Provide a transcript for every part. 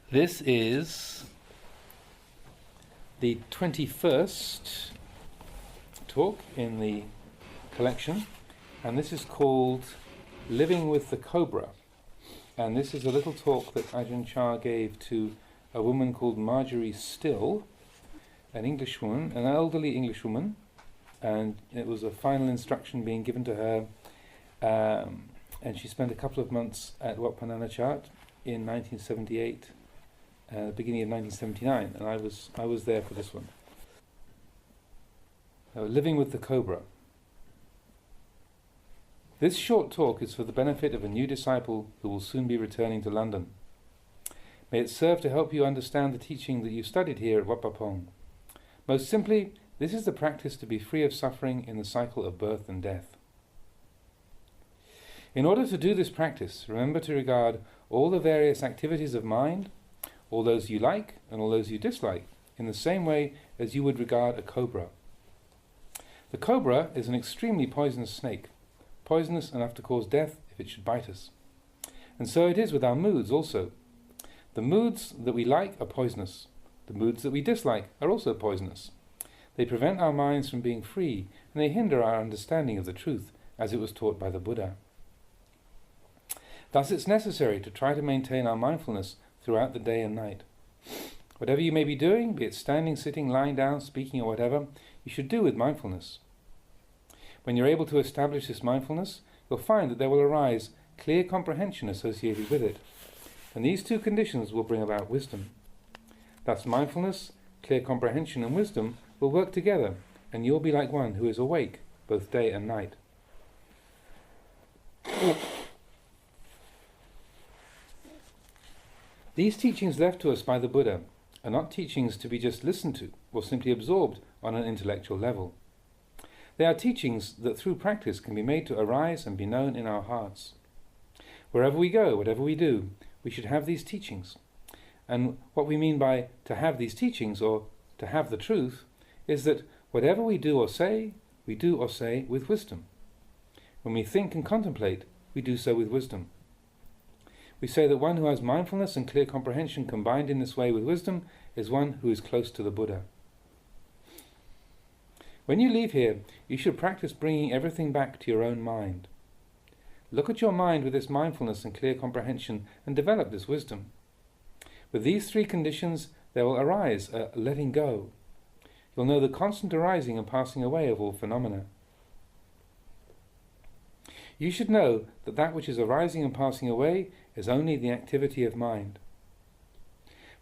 This is the 21st talk in the collection, and this is called Living with the Cobra. And this is a little talk that Ajahn Chah gave to a woman called Marjorie Still, an Englishwoman, an elderly Englishwoman, and it was a final instruction being given to her, and she spent a couple of months at Wat Pah Nanachat in 1978. Beginning of 1979, and I was there for this one. Living with the Cobra. This short talk is for the benefit of a new disciple who will soon be returning to London. May it serve to help you understand the teaching that you studied here at Wat Pah Pong. Most simply, this is the practice to be free of suffering in the cycle of birth and death. In order to do this practice, remember to regard all the various activities of mind, all those you like and all those you dislike, in the same way as you would regard a cobra. The cobra is an extremely poisonous snake, poisonous enough to cause death if it should bite us. And so it is with our moods also. The moods that we like are poisonous. The moods that we dislike are also poisonous. They prevent our minds from being free, and they hinder our understanding of the truth, as it was taught by the Buddha. Thus it's necessary to try to maintain our mindfulness throughout the day and night. Whatever you may be doing, be it standing, sitting, lying down, speaking, or whatever, you should do with mindfulness. When you're able to establish this mindfulness, you'll find that there will arise clear comprehension associated with it, and these two conditions will bring about wisdom. Thus mindfulness, clear comprehension, and wisdom will work together, and you'll be like one who is awake both day and night. These teachings left to us by the Buddha are not teachings to be just listened to or simply absorbed on an intellectual level. They are teachings that through practice can be made to arise and be known in our hearts. Wherever we go, whatever we do, we should have these teachings. And what we mean by to have these teachings, or to have the truth, is that whatever we do or say with wisdom. When we think and contemplate, we do so with wisdom. We say that one who has mindfulness and clear comprehension combined in this way with wisdom is one who is close to the Buddha. When you leave here, you should practice bringing everything back to your own mind. Look at your mind with this mindfulness and clear comprehension and develop this wisdom. With these three conditions, there will arise a letting go. You'll know the constant arising and passing away of all phenomena. You should know that that which is arising and passing away is only the activity of mind.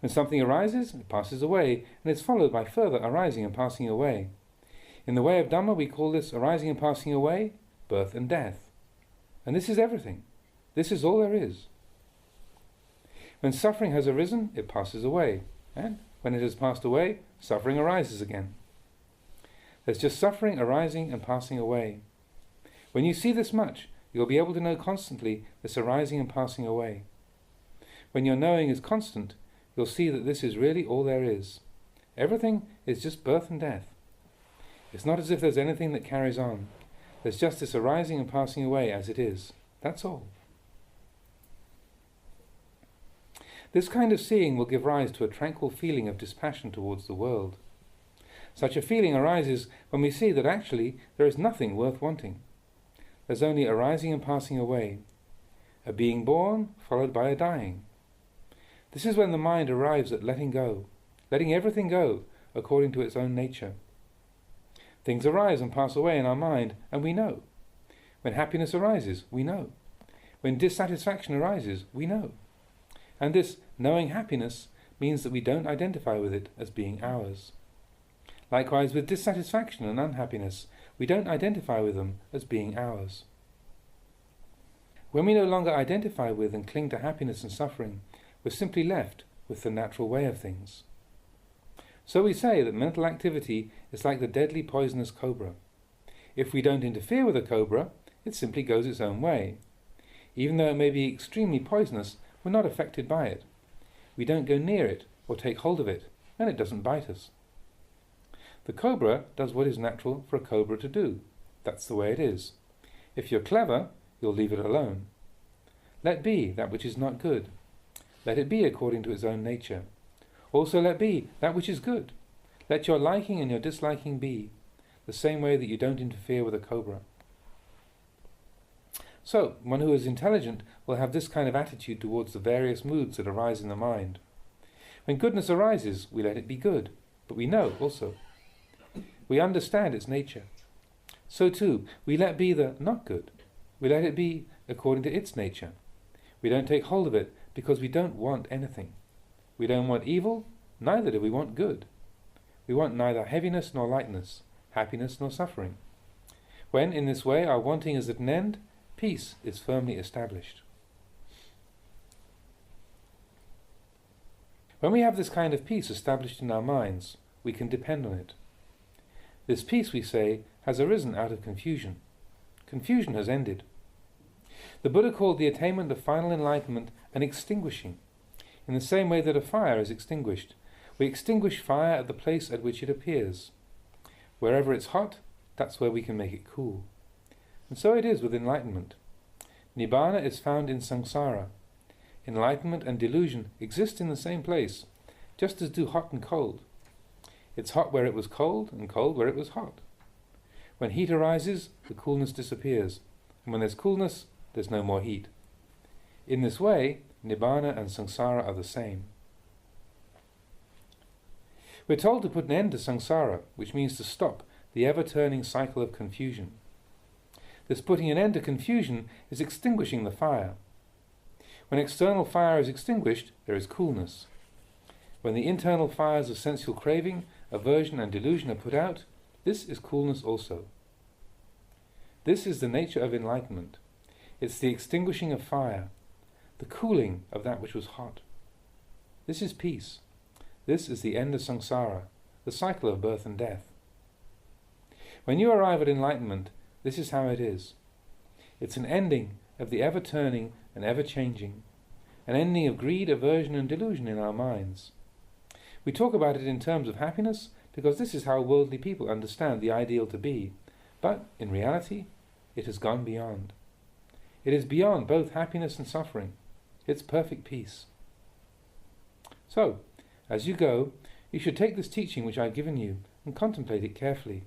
When something arises, it passes away, and is followed by further arising and passing away. In the way of Dhamma, we call this arising and passing away birth and death. And this is everything. This is all there is. When suffering has arisen, it passes away, and when it has passed away, suffering arises again. There's just suffering arising and passing away. When you see this much, you'll be able to know constantly this arising and passing away. When your knowing is constant, you'll see that this is really all there is. Everything is just birth and death. It's not as if there's anything that carries on. There's just this arising and passing away as it is. That's all. This kind of seeing will give rise to a tranquil feeling of dispassion towards the world. Such a feeling arises when we see that actually there is nothing worth wanting. There's only arising and passing away, a being born followed by a dying. This is when the mind arrives at letting go, letting everything go according to its own nature. Things arise and pass away in our mind, and we know. When happiness arises, we know. When dissatisfaction arises, we know. And this knowing happiness means that we don't identify with it as being ours. Likewise with dissatisfaction and unhappiness, we don't identify with them as being ours. When we no longer identify with and cling to happiness and suffering, we're simply left with the natural way of things. So we say that mental activity is like the deadly poisonous cobra. If we don't interfere with a cobra, it simply goes its own way. Even though it may be extremely poisonous, we're not affected by it. We don't go near it or take hold of it, and it doesn't bite us. The cobra does what is natural for a cobra to do. That's the way it is. If you're clever, you'll leave it alone. Let be that which is not good. Let it be according to its own nature. Also let be that which is good. Let your liking and your disliking be, the same way that you don't interfere with a cobra. So, one who is intelligent will have this kind of attitude towards the various moods that arise in the mind. When goodness arises, we let it be good, but we know also. We understand its nature. So too, we let be the not good. We let it be according to its nature. We don't take hold of it because we don't want anything. We don't want evil, neither do we want good. We want neither heaviness nor lightness, happiness nor suffering. When, in this way, our wanting is at an end, peace is firmly established. When we have this kind of peace established in our minds, we can depend on it. This peace, we say, has arisen out of confusion. Confusion has ended. The Buddha called the attainment of final enlightenment an extinguishing. In the same way that a fire is extinguished, we extinguish fire at the place at which it appears. Wherever it's hot, that's where we can make it cool. And so it is with enlightenment. Nibbana is found in samsara. Enlightenment and delusion exist in the same place, just as do hot and cold. It's hot where it was cold, and cold where it was hot. When heat arises, the coolness disappears, and when there's coolness, there's no more heat. In this way, Nibbana and samsara are the same. We're told to put an end to samsara, which means to stop the ever-turning cycle of confusion. This putting an end to confusion is extinguishing the fire. When external fire is extinguished, there is coolness. When the internal fires of sensual craving, aversion and delusion are put out, this is coolness also. This is the nature of enlightenment. It's the extinguishing of fire, the cooling of that which was hot. This is peace. This is the end of samsara, the cycle of birth and death. When you arrive at enlightenment, this is how it is. It's an ending of the ever-turning and ever-changing, an ending of greed, aversion and delusion in our minds. We talk about it in terms of happiness because this is how worldly people understand the ideal to be, but in reality, it has gone beyond. It is beyond both happiness and suffering. It's perfect peace. So, as you go, you should take this teaching which I've given you and contemplate it carefully.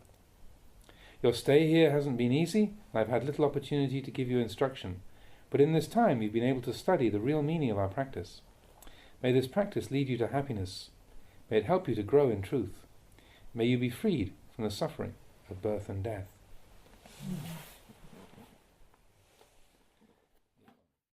Your stay here hasn't been easy, and I've had little opportunity to give you instruction, but in this time you've been able to study the real meaning of our practice. May this practice lead you to happiness. May it help you to grow in truth. May you be freed from the suffering of birth and death.